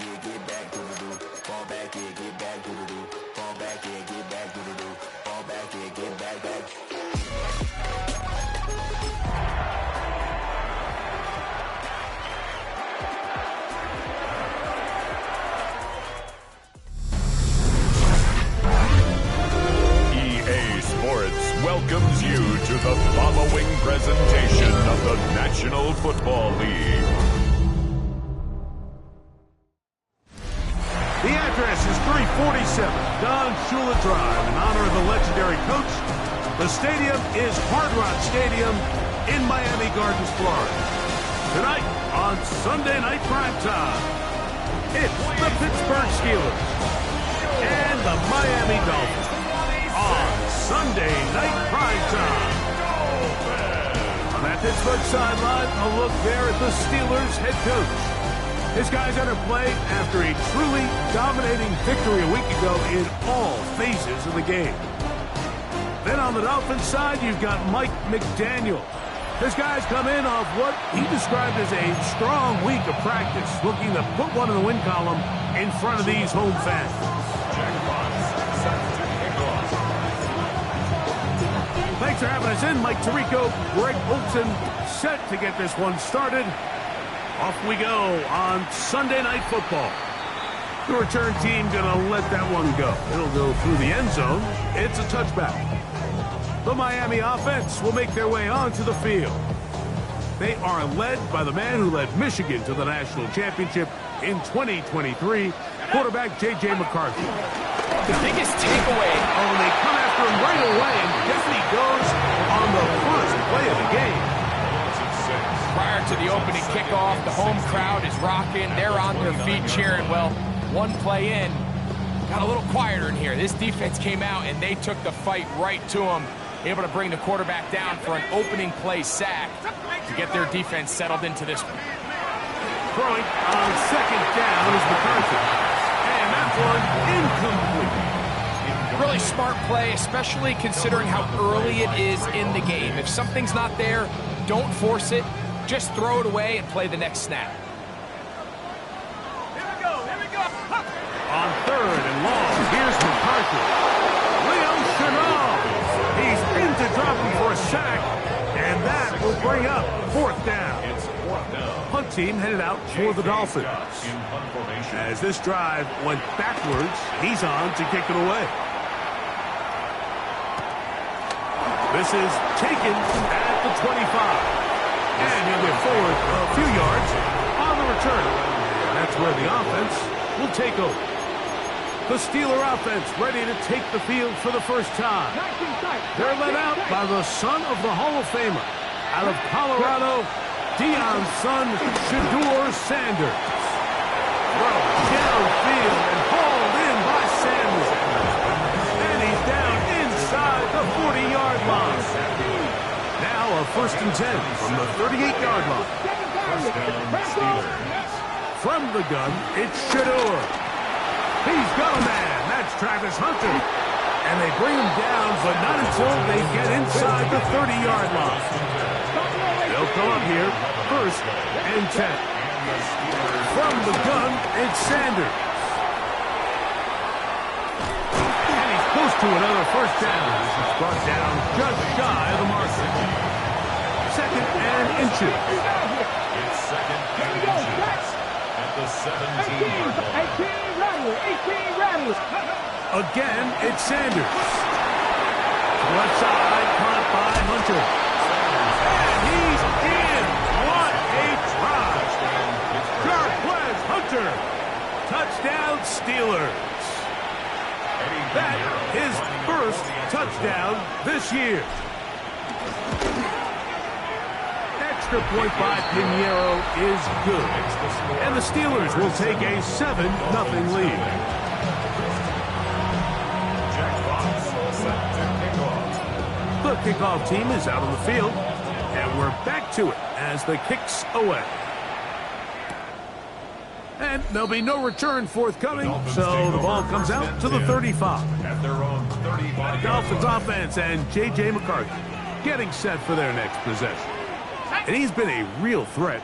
yeah, get back, do the do. Fall back, yeah, get back, do the do. Fall back, yeah, get back, do the do. Fall back, yeah, get back, back. Welcomes you to the following presentation of the National Football League. The address is 347 Don Shula Drive. In honor of the legendary coach, the stadium is Hard Rock Stadium in Miami Gardens, Florida. Tonight on Sunday Night Primetime, it's the Pittsburgh Steelers and the Miami Dolphins. On Sunday Night Primetime. On that Pittsburgh sideline, a look there at the Steelers head coach. His guys enter play after a truly dominating victory a week ago in all phases of the game. Then on the Dolphins side, you've got Mike McDaniel. His guys come in off what he described as a strong week of practice, looking to put one in the win column in front of these home fans. Thanks for having us in. Mike Tirico, Greg Olson, set to get this one started. Off we go on Sunday Night Football. The return team going to let that one go. It'll go through the end zone. It's a touchback. The Miami offense will make their way onto the field. They are led by the man who led Michigan to the national championship in 2023, quarterback J.J. McCarthy. The biggest takeaway. Oh, and they come after him right away, and guess what he goes on the first play of the game. Prior to the opening kickoff, the home crowd is rocking. They're on their feet cheering. Well, one play in, got a little quieter in here. This defense came out, and they took the fight right to him, able to bring the quarterback down for an opening play sack to get their defense settled into this one. Throwing on second down is McCarthy. And that one incomplete. Really smart play, especially considering how early it is in the game. If something's not there, don't force it. Just throw it away and play the next snap. Here we go. On third and long, here's McCarthy. Leo Chenal. He's in to drop him for a sack, and that will bring up fourth down. Punt team headed out for the Dolphins. As this drive went backwards, he's on to kick it away. This is taken at the 25. And he'll get forward a few yards on the return. And that's where the offense will take over. The Steeler offense ready to take the field for the first time. They're led out by the son of the Hall of Famer. Out of Colorado, Deion's son, Shedeur Sanders. Throw downfield and hauled in by Sanders. And he's down inside the 40-yard line. Now a 1st and 10 from the 38-yard line. From the gun, it's Shedeur. He's got a man. That's Travis Hunter. And they bring him down, but not until they get inside the 30-yard line. They'll come up here, 1st and 10. From the gun, it's Sanders. And he's close to another 1st down. This is brought down just shy of the marker. 2nd and inches. It's 2nd and inches at the 17-yard line. 18 rattlers. Again, it's Sanders. Left side, caught by Hunter. And he's in. What a try. Jarquez Hunter. Touchdown, Steelers. That is first touchdown this year. Extra point by Pinheiro is good. And the Steelers will take a 7-0 lead. The kickoff team is out on the field, and we're back to it as the kick's away. And there'll be no return forthcoming, so the ball comes out to the 35. At their own 35. Dolphins offense and J.J. McCarthy getting set for their next possession. And he's been a real threat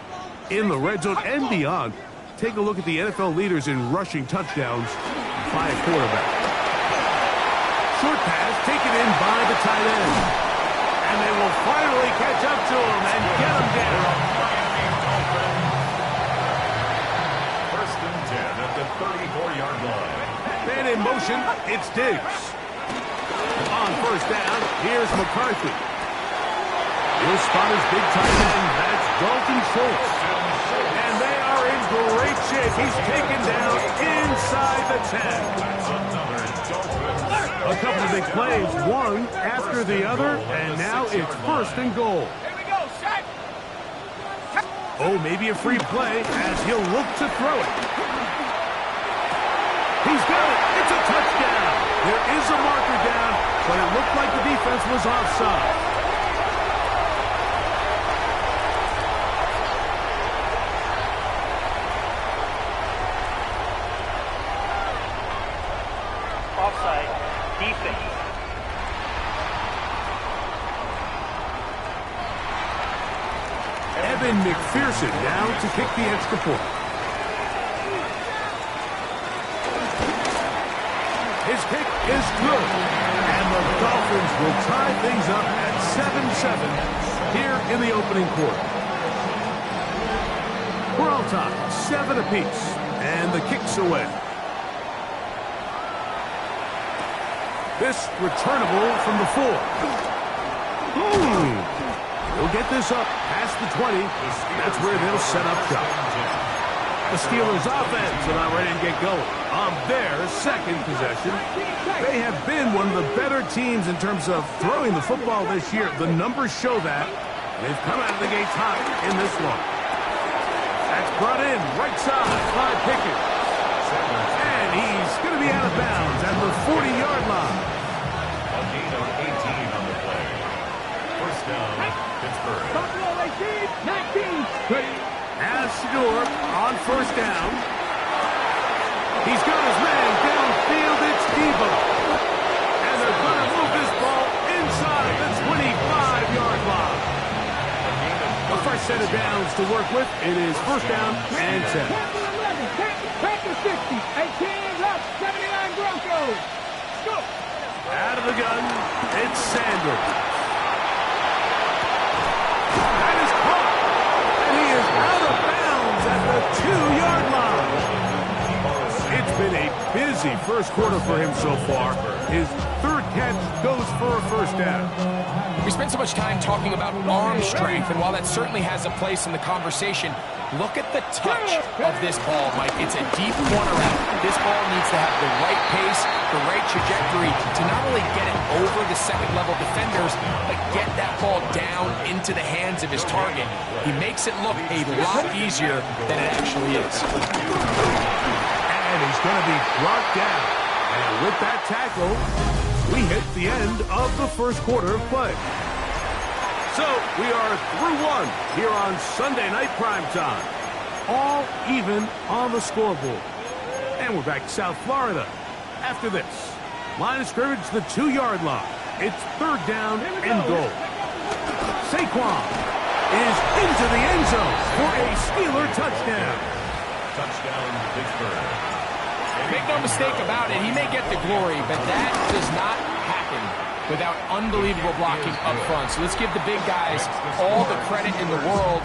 in the red zone and beyond, take a look at the NFL leaders in rushing touchdowns by a quarterback. Short pass taken in by the tight end. And they will finally catch up to him and get him down. First and 10 at the 34-yard line. Man in motion, it's Diggs. On first down, here's McCarthy. He'll spot his big tight end. That's Dalton Schultz. And they are in great shape. He's taken down inside the 10. A couple of big plays, one after the other, and now it's first and goal. Here we go, set. Oh, maybe a free play as he'll look to throw it. He's got it. It's a touchdown. There is a marker down, but it looked like the defense was offside. Offside. Defense. Evan McPherson now to kick the extra point. His kick is good. And the Dolphins will tie things up at 7-7 here in the opening quarter. We're all tied, 7 apiece. And the kick's away. This returnable from the 4. We'll get this up past the 20. That's where they'll set up shop. The Steelers offense are not ready to get going on their second possession. They have been one of the better teams in terms of throwing the football this year. The numbers show that. They've come out of the gates hot in this one. That's brought in right side by Pickett. And he's going to be out of bounds at the 40-yard line. A gain of 18 on the play. First down, Pittsburgh. Buffalo 18, 19. As Shador on first down. He's got his man downfield. It's Debo. And they're going to move this ball inside the 25-yard line. The first set of downs to work with. It is first down and 10. Packers 60. 18 left. 79 Broncos. Go. Out of the gun, it's Sanders. That is caught. And he is out of bounds at the 2-yard line. It's been a busy first quarter for him so far. His third catch goes for a first down. We spent so much time talking about arm strength, and while that certainly has a place in the conversation, look at the touch of this ball, Mike. It's a deep corner route. This ball needs to have the right pace, the right trajectory to not only get it over the second-level defenders, but get that ball down into the hands of his target. He makes it look a lot easier than it actually is. And he's going to be brought down. And with that tackle, we hit the end of the first quarter of play. So we are through one here on Sunday Night Primetime. All even on the scoreboard. And we're back to South Florida. After this, line of scrimmage, the 2-yard line. It's third down and goal. Saquon is into the end zone for a Steeler touchdown. Touchdown, Pittsburgh. Make no mistake about it, he may get the glory, but that does not happen without unbelievable blocking up front. So let's give the big guys all the credit in the world.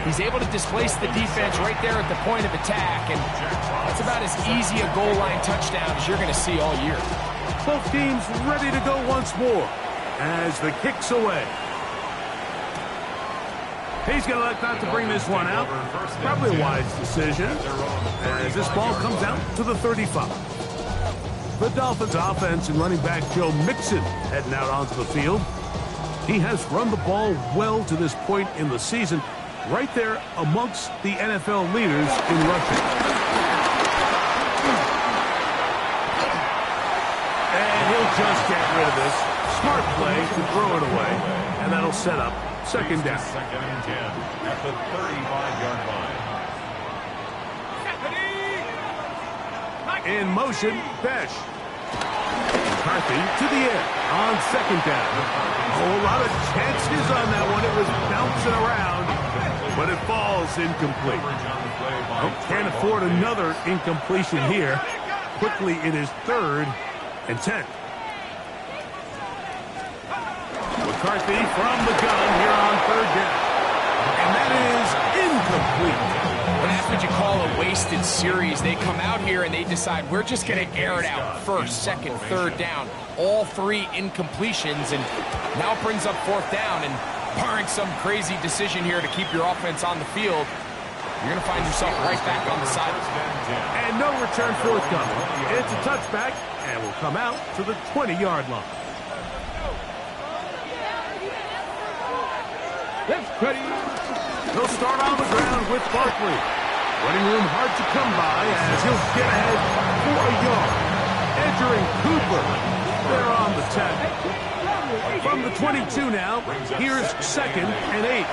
He's able to displace the defense right there at the point of attack, and that's about as easy a goal line touchdown as you're going to see all year. Both teams ready to go once more as the kick's away. He's going to elect not to bring this one out. Probably a wise decision as this ball comes out to the 35. The Dolphins offense and running back Joe Mixon heading out onto the field. He has run the ball well to this point in the season, right there amongst the NFL leaders in rushing. And he'll just get rid of this. Smart play to throw it away, and that'll set up second down. Second and 10 at the 35-yard line. In motion, Besh. McCarthy to the air on second down. A whole lot of chances on that one. It was bouncing around, but it falls ball's incomplete. Can't afford another incompletion here. Quickly, it is 3rd and 10. McCarthy from the gun here on 3rd down. And that is incomplete. And that's what you call a wasted series. They come out here and they decide we're just going to air it out. 1st, 2nd, 3rd down. All 3 incompletions, and now it brings up 4th down. And barring some crazy decision here to keep your offense on the field, you're going to find yourself right back on the sideline. And no return forthcoming. It's a touchback, and will come out to the 20-yard line. He'll start on the ground with Barkley. Running room hard to come by as he'll get ahead for a yard. Entering Cooper. They're on the 10. From the 22 now, here's 2nd and 8.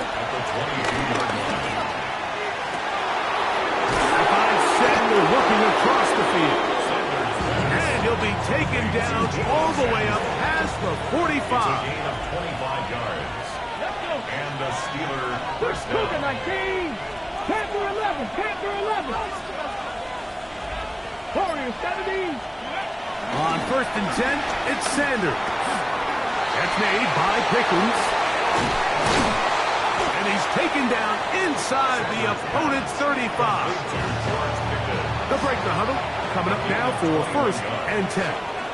Sandler working across the field. And he'll be taken down all the way up past the 45. And the Steeler first Cougar down. 19. Panther 11. Panther 11. Warriors 17. On 1st and 10, it's Sanders. That's made by Pickens. And he's taken down inside the opponent's 35. They'll break the huddle. Coming up now for 1st and 10.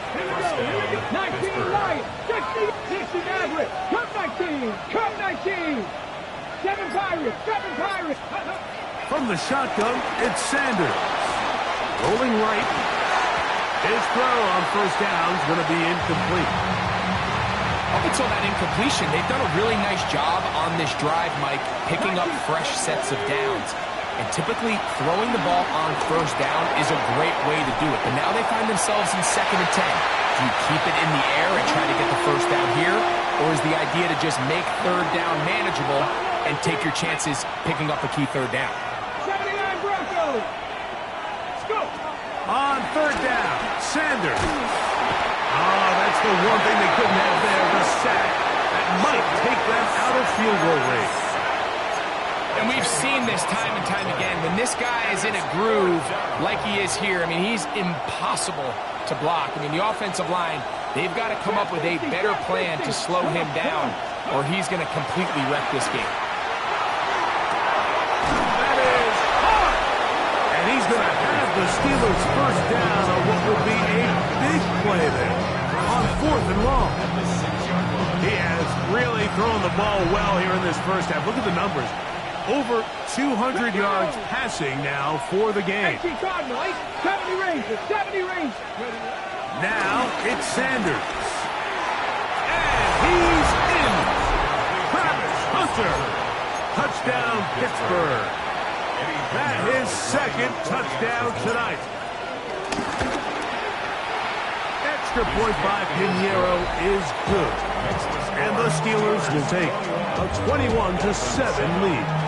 Here we go. 19 Lions. 60 Maverick. Cup 19. Cup 19. 7 Pirates. 7 Pirates. From the shotgun, it's Sanders. Rolling right. His throw on 1st down is going to be incomplete. Up until that incompletion, they've done a really nice job on this drive, Mike, picking up fresh sets of downs. And typically, throwing the ball on 1st down is a great way to do it. But now they find themselves in 2nd and 10. Do you keep it in the air and try to get the 1st down here? Or is the idea to just make 3rd down manageable and take your chances picking up a key 3rd down? 79 Broncos. Let's go. On 3rd down, Sanders. Oh, that's the one thing they couldn't have there, the sack. That might take them out of field goal range. And we've seen this time and time again. When this guy is in a groove like he is here, I mean, he's impossible to block. I mean, the offensive line, they've got to come up with a better plan to slow him down, or he's going to completely wreck this game. That is hard. And he's going to have the Steelers 1st down on what will be a big play there on 4th and long. He has really thrown the ball well here in this 1st half. Look at the numbers. Over 200 yards passing now for the game. 70 Rangers. 70 Rangers. Now it's Sanders. And he's in. Travis Hunter. Touchdown, Pittsburgh. That is 2nd touchdown tonight. Extra point by Pinheiro is good. And the Steelers will take a 21-7 lead.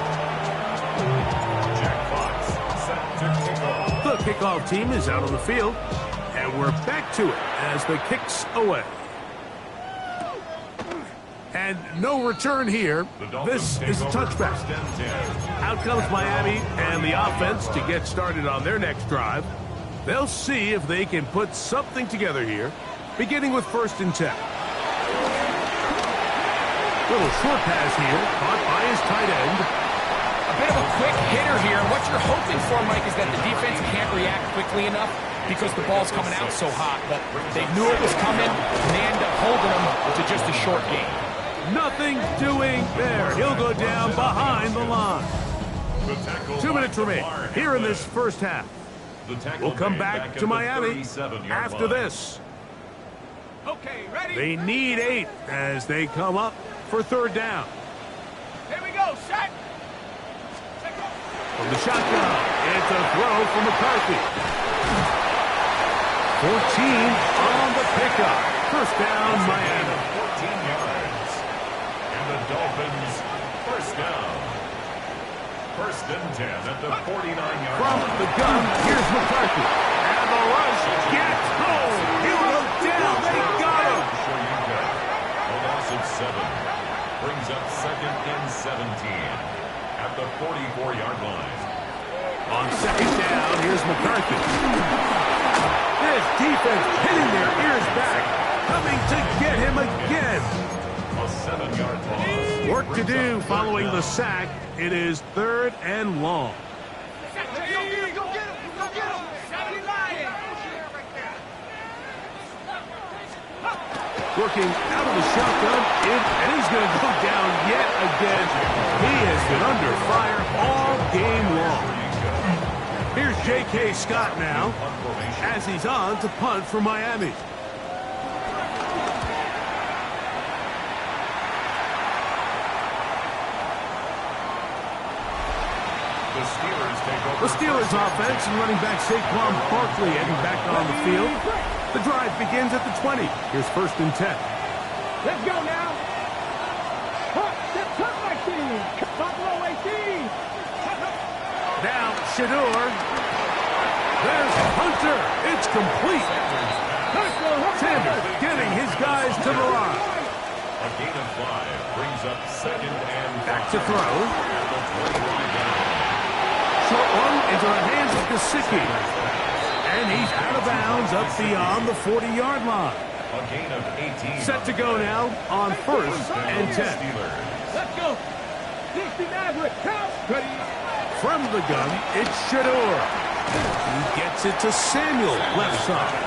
The kickoff team is out on the field, and we're back to it as the kick's away. And no return here. This is a touchback. Out comes Miami and the offense to get started on their next drive. They'll see if they can put something together here, beginning with 1st and 10. Little short pass here, caught by his tight end. A bit of a quick hitter here. What you're hoping for, Mike, is that the defense can't react quickly enough because the ball's coming out so hot. But they knew it was coming, and they end up holding them to just a short gain. Nothing doing there. He'll go down behind the line. 2 minutes remain here in this 1st half. We'll come back to Miami after this. Okay, ready? They need 8 as they come up for 3rd down. Here we go. Set. From the shotgun, it's a throw from McCarthy. 14 on the pickup. 1st down, Miami. 14 yards. And the Dolphins 1st down. 1st and 10 at the 49-yard From line. the gun, here's McCarthy. And the rush gets home. He'll go down. They got him. A loss of 7. Brings up 2nd and 17. At at the 44-yard line. On second down, here's McCarthy. This defense pinning their ears back, coming to get him again. A 7-yard loss. Work to do following the sack. It is 3rd and long. Working out of the shotgun, and he's going to go down yet again. He has been under fire all game long. Here's J.K. Scott now, as he's on to punt for Miami. The Steelers offense and running back Saquon Barkley heading back on the field. The drive begins at the 20. Here's 1st and 10. Let's go now. Cut my team. Buffalo 18. Now Shador. There's Hunter. It's complete. Sanders getting his guys to the line. A gain of 5 brings up 2nd and 5. Back to throw. At the 29-yard line. Short one into the hands of Gesicki. And he's out of bounds up beyond the 40-yard line. A gain of 18. Set to go now on 1st and 10. Let's go. 60 Maverick. Count. From the gun, it's Shador. He gets it to Samuel, left side.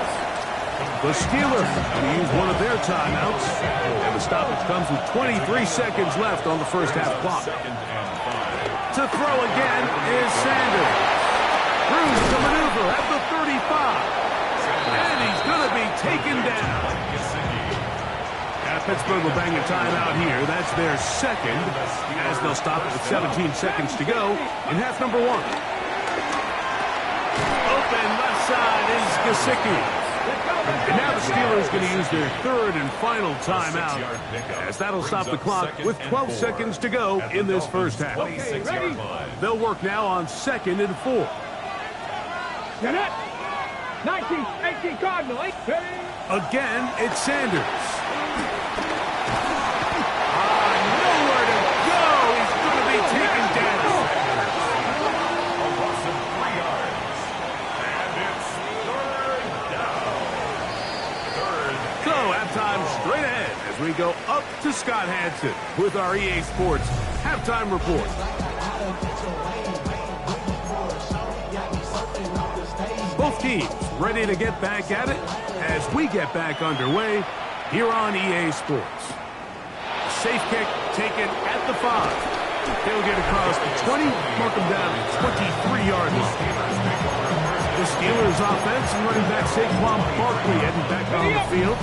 The Steelers going to use one of their timeouts. And the stoppage comes with 23 seconds left on the first half clock. To throw again is Sanders. Room to maneuver at the 35. And he's going to be taken down. Pittsburgh will bang a timeout here. That's their 2nd, as they'll stop it with 17 seconds to go in half number 1. Open left side is Gesicki. And now the Steelers going to use their 3rd and final timeout, as that'll stop the clock with 12 seconds to go in this first half. They'll work now on 2nd and 4. Get it. 19, 18 Cardinal. Again, it's Sanders. Nowhere to go. He's going to be taken down. A loss of 3 yards. And it's 3rd down. 3rd. So, halftime straight ahead as we go up to Scott Hansen with our EA Sports halftime report. Both teams ready to get back at it as we get back underway here on EA Sports. Safe kick taken at the 5. He'll get across the 20, mark him down at 23-yard line. The Steelers offense and running back Saquon Barkley heading back on the field.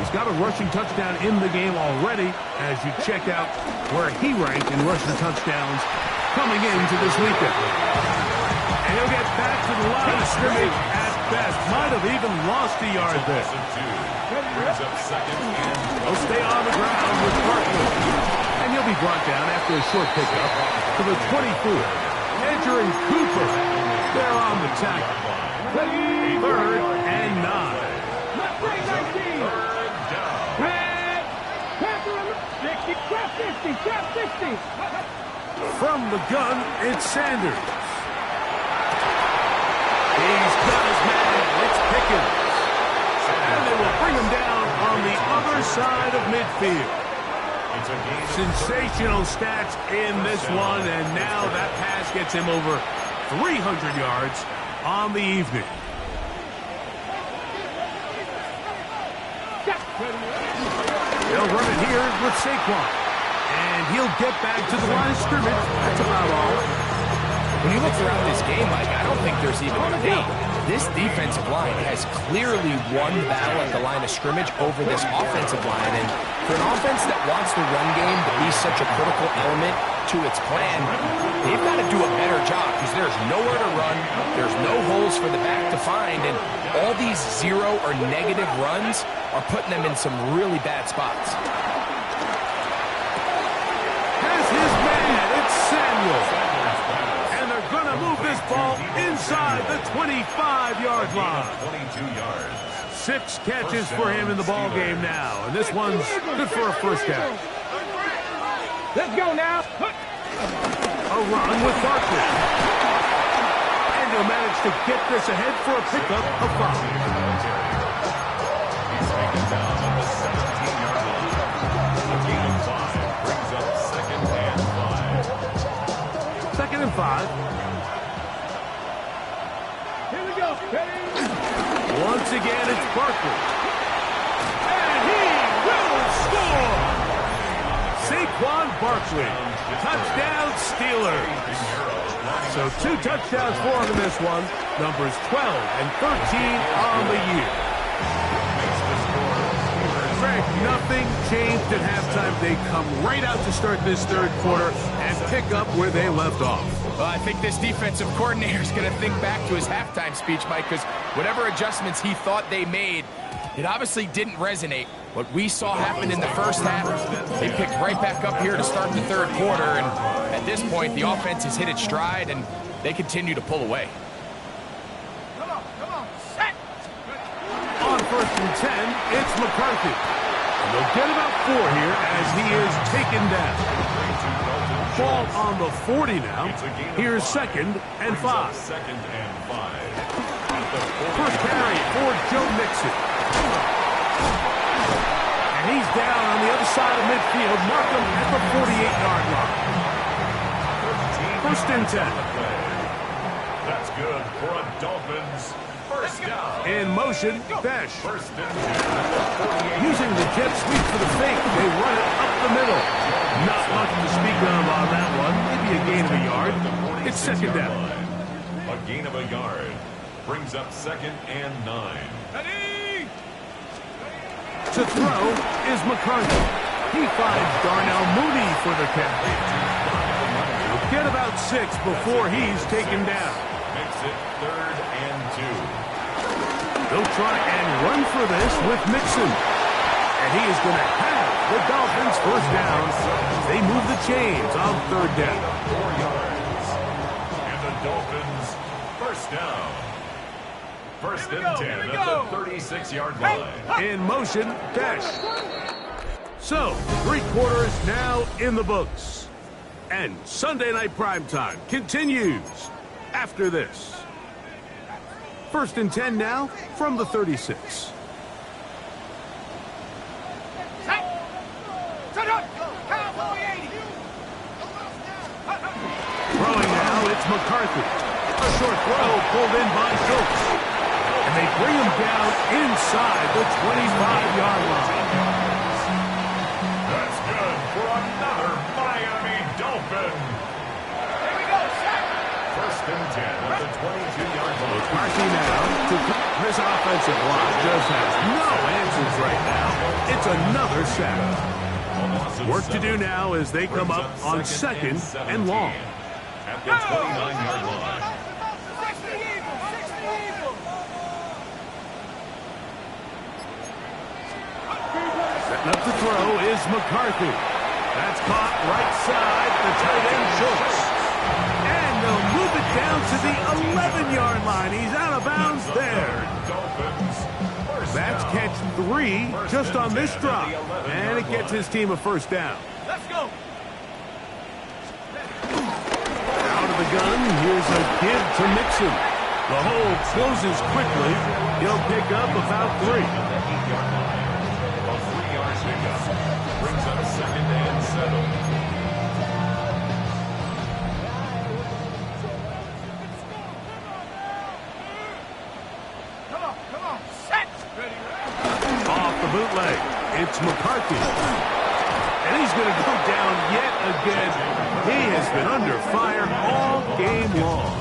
He's got a rushing touchdown in the game already as you check out where he ranked in rushing touchdowns coming into this weekend. And he'll get back to the line of scrimmage at best. Might have even lost a yard there. He'll stay on the ground with Barkley. And he'll be brought down after a short pickup to the 24. Edger and Cooper, they're on the tackle. 3rd and 9. From the gun, it's Sanders. He's got his man. It's Pickens. And they will bring him down on the other side of midfield. Sensational stats in this one, and now that pass gets him over 300 yards on the evening. They'll run it here with Saquon. And he'll get back to the line of scrimmage. That's about all. When you look throughout this game, Mike, I don't think there's even a debate. This defensive line has clearly won the battle at the line of scrimmage over this offensive line. And for an offense that wants the run game to be such a critical element to its plan, they've got to do a better job because there's nowhere to run. There's no holes for the back to find. And all these 0 or negative runs are putting them in some really bad spots. Has his man. It's Samuel. And they're going to move this ball inside the 25-yard line. 22 yards. 6 catches for him in the ball game now. And this one's good for a first down. Let's go now. A A run with Barkley. And he'll manage to get this ahead for a pickup of 5. He's taken down on the 17-yard line. A gain of 5 brings up 2nd and 5. 2nd and 5. Here we go. Ready? Once again, it's Barkley. And he will score! Saquon Barkley. Touchdown Steelers. So 2 touchdowns for him in this one. Numbers 12 and 13 on the year. Greg, nothing changed at halftime. They come right out to start this 3rd quarter and pick up where they left off. Well, I think this defensive coordinator is going to think back to his halftime speech, Mike, because whatever adjustments he thought they made, it obviously didn't resonate. What we saw happen in the first half, they picked right back up here to start the 3rd quarter, and at this point, the offense has hit its stride, and they continue to pull away. Come on, set. On 1st and 10, it's McCarthy. And they'll get about 4 here as he is taken down. Ball on the 40 now. Here's 2nd and 5. 2nd and 5. First carry for Joe Mixon. And he's down on the other side of midfield. Mark him at the 48-yard line. 1st and 10. That's good for a Dolphins 1st down. In motion, Besh. 1st and 10. Using the jet sweep for the fake, they run it up the middle. Not much to speak of on that one. Maybe a gain of a yard. It's 2nd down. A gain of a yard brings up 2nd and 9. Ready? To throw is McCarthy. He finds Darnell Mooney for the catch. He'll get about 6 before he's taken down. Makes it 3rd and 2. They'll try and run for this with Mixon. And he is going to have the Dolphins 1st down. They move the chains on 3rd down. 4 yards. And the Dolphins 1st down. 1st and 10 at the 36-yard line. In motion, Dash. So, 3 quarters now in the books. And Sunday Night Primetime continues after this. 1st and 10 now from the 36. Throwing now, it's McCarthy. A short throw pulled in by Schultz. And they bring him down inside the 25-yard line. That's good for another Miami Dolphin. Here we go, set. 1st and 10 at the 22-yard line. McCarthy now to this offensive line just has no answers right now. It's another sack. Work to do now as they come up on 2nd and long. At the 29-yard line. Setting up to throw is McCarthy. That's caught right side, the tight end Schultz. And they'll move it down to the 11-yard line. He's out of bounds there. That's catch 3 just on this drop. And it gets his team a 1st down. Let's go. Out of the gun, here's a give to Mixon. The hole closes quickly. He'll pick up about 3. A 3-yard pickup brings up 2nd and 7. Come on, set. Ready. Off the bootleg, it's McCarthy. And he's going to go down yet again. He has been under fire all game long.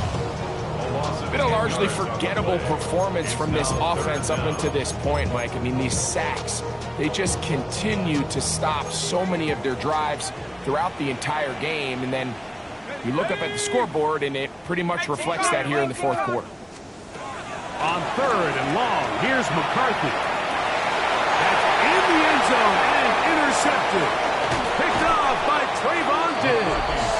Been a largely forgettable performance from this offense up until this point, Mike. I mean, these sacks, they just continue to stop so many of their drives throughout the entire game. And then you look up at the scoreboard, and it pretty much reflects that here in the 4th quarter. On 3rd and long, here's McCarthy. That's in the end zone and intercepted. Picked off by Trayvon Diggs.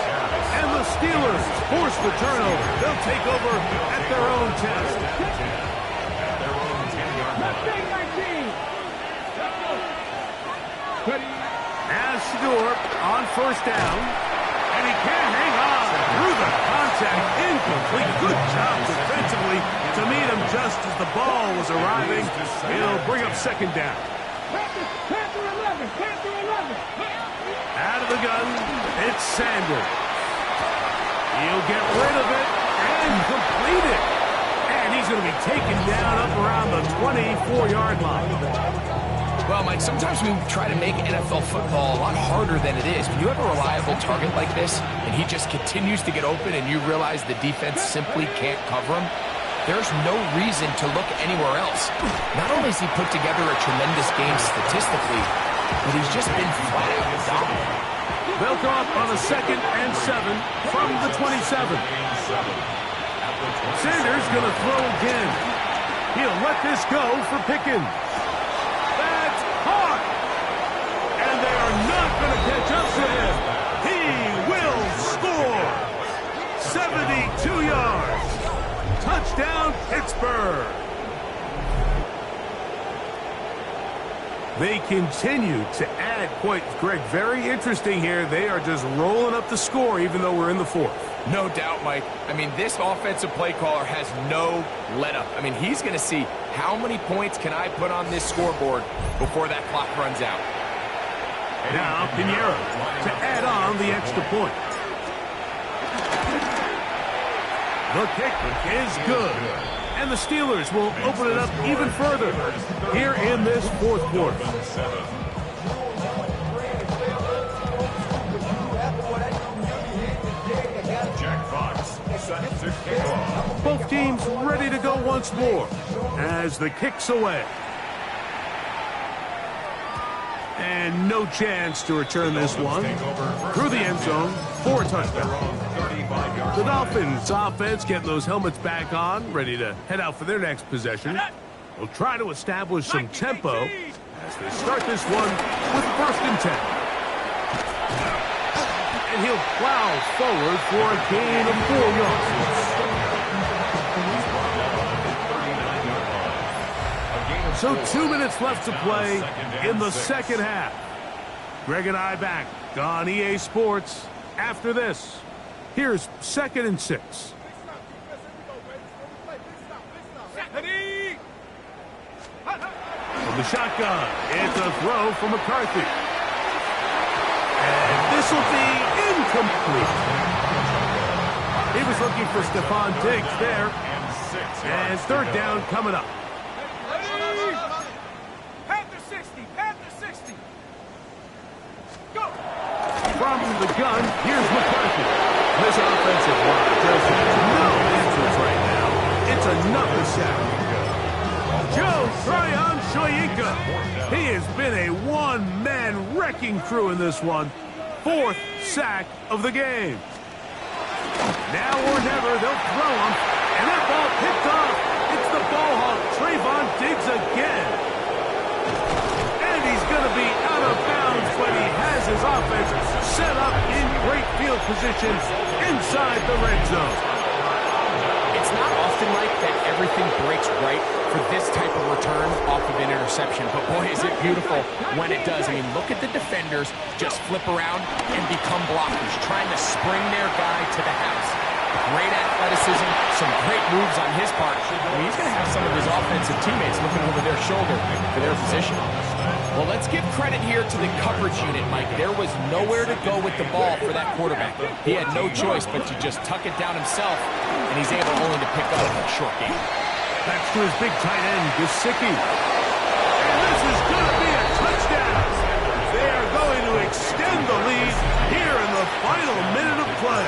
And the Steelers force the turnover. They'll take over at their own 10. At their own 10-yard line. 19. Ready. As Shador on 1st down. And he can't hang on through the contact. Incomplete. Good job defensively to meet him just as the ball was arriving. It'll bring up second down. Panther 11, Panther 11. Out of the gun, it's Sanders. He'll get rid of it and complete it. And he's going to be taken down up around the 24-yard line. Well, Mike, sometimes we try to make NFL football a lot harder than it is. When you have a reliable target like this, and he just continues to get open, and you realize the defense simply can't cover him, there's no reason to look anywhere else. Not only has he put together a tremendous game statistically, but he's just been flat out dominant. They'll go up on a 2nd and 7 from the 27. Sanders going to throw again. He'll let this go for Pickens. That's caught. And they are not going to catch up to him. He will score. 72 yards. Touchdown, Pittsburgh. They continue to add points. Greg, very interesting here. They are just rolling up the score even though we're in the 4th. No doubt, Mike. I mean, this offensive play caller has no let-up. I mean, he's going to see how many points can I put on this scoreboard before that clock runs out. Now, Pinheiro to add on the extra point. The kick is good. And the Steelers will open it up even further here in this 4th quarter. Jack Fox set to kick off. Both teams ready to go once more as the kick's away. And no chance to return this one through the end zone for a touchdown. The Dolphins offense getting those helmets back on, ready to head out for their next possession. They'll try to establish some tempo as they start this one with 1st and 10. And he'll plow forward for a gain of 4 yards. So 2 minutes left to play in the 2nd half. Greg and I back on EA Sports after this. Here's 2nd and 6. From the shotgun, it's a throw from McCarthy. And this will be incomplete. He was looking for Stephon Diggs there. And 3rd down coming up. Panther 60, Panther 60. Go. From the gun, here's McCarthy. This offensive line just has no answers right now. It's another sack. Joe Tryon Shoyinka. He has been a one-man wrecking crew in this one. 4th sack of the game. Now or never, they'll throw him. And that ball picked off. It's the ball hawk, Trayvon Diggs again. And he's going to be out of bounds, but he has his offense set up in great field position inside the red zone. It's not often like that everything breaks right for this type of return off of an interception, but boy, is it beautiful when it does. I mean, look at the defenders just flip around and become blockers, trying to spring their guy to the house. Great athleticism, some great moves on his part. I mean, he's going to have some of his offensive teammates looking over their shoulder for their position. Well, let's give credit here to the coverage unit, Mike. There was nowhere to go with the ball for that quarterback. He had no choice but to just tuck it down himself, and he's able only to pick up a short game. That's to his big tight end, Gesicki. And this is going to be a touchdown. They are going to extend the lead here in the final minute of play.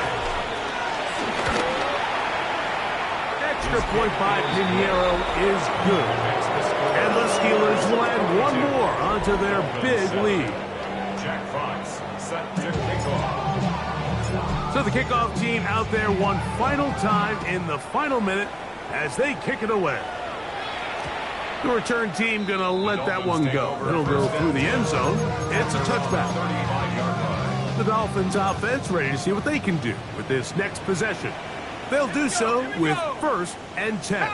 Extra point by Pinheiro is good. And the Steelers will add one more onto their big lead. Jack Fox set to kick off. So the kickoff team out there one final time in the final minute as they kick it away. The return team going to let that one go. It'll go through the end zone. It's a touchback. The Dolphins offense ready to see what they can do with this next possession. They'll do so with 1st and 10.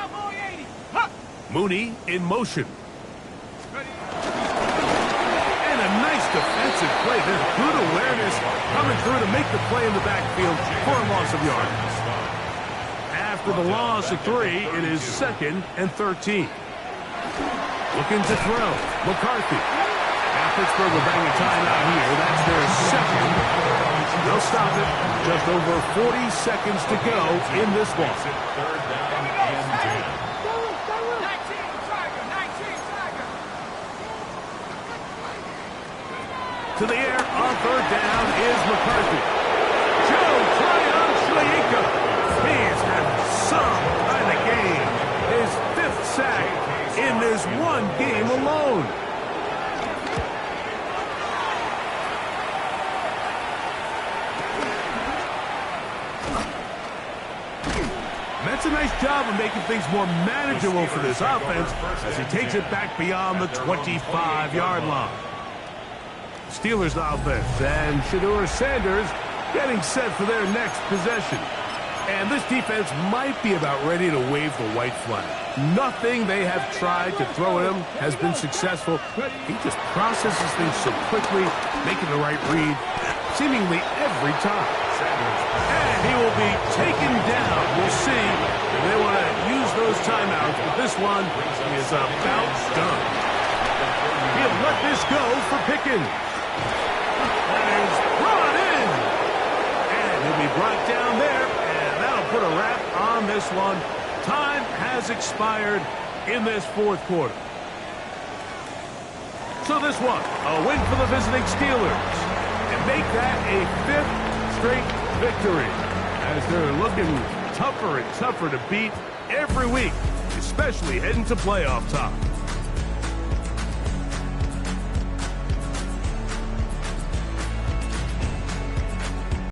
Mooney in motion. And a nice defensive play. There's good awareness pass coming through to make the play in the backfield for a loss of yardage. After the loss of 3, it is 2nd and 13. Looking to throw. McCarthy. Now Pittsburgh will bang a timeout here. That's their 2nd. They'll stop it. Just over 40 seconds to go in this one. To the air on 3rd down is McCarthy. Joe Tryon-Shoyinka. He's had some kind of game. His 5th sack in this one game alone. That's a nice job of making things more manageable for this offense as he takes it back beyond the 25-yard line. Steelers offense and Shedeur Sanders getting set for their next possession. And this defense might be about ready to wave the white flag. Nothing they have tried to throw at him has been successful. He just processes things so quickly, making the right read seemingly every time. And he will be taken down. We'll see if they want to use those timeouts, but this one is about done. He'll let this go for Pickens. And is brought in. And he'll be brought down there, and that'll put a wrap on this one. Time has expired in this 4th quarter. So this one, a win for the visiting Steelers. And make that a 5th straight victory as they're looking tougher and tougher to beat every week, especially heading to playoff time.